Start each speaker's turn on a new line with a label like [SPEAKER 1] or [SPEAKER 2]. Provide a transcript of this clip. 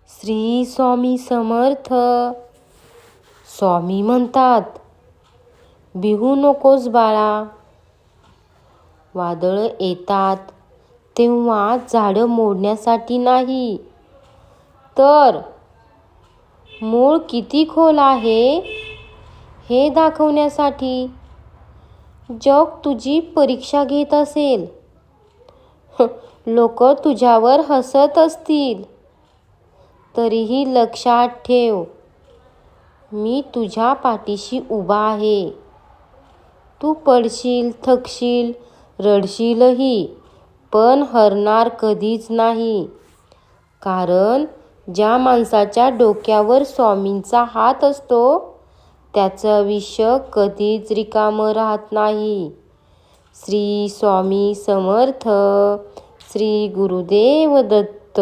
[SPEAKER 1] श्री स्वामी समर्थ. स्वामी म्हणतात, भिवू नकोस बाळा. वादळ येतात तेव्हा झाडं मोडण्यासाठी नाही, तर मूळ किती खोल आहे हे दाखवण्यासाठी. जग तुझी परीक्षा घेत असेल, लोक तुझ्यावर हसत असतील, तरीही लक्षात ठेव, मी तुझ्या पाठीशी उभा आहे. तू पडशील, थकशील, रडशीलही, पण हरणार कधीच नाही. कारण ज्या माणसाच्या डोक्यावर स्वामींचा हात असतो, त्याचं आयुष्य कधीच रिकामं राहत नाही. श्री स्वामी समर्थ. श्री गुरुदेव दत्त.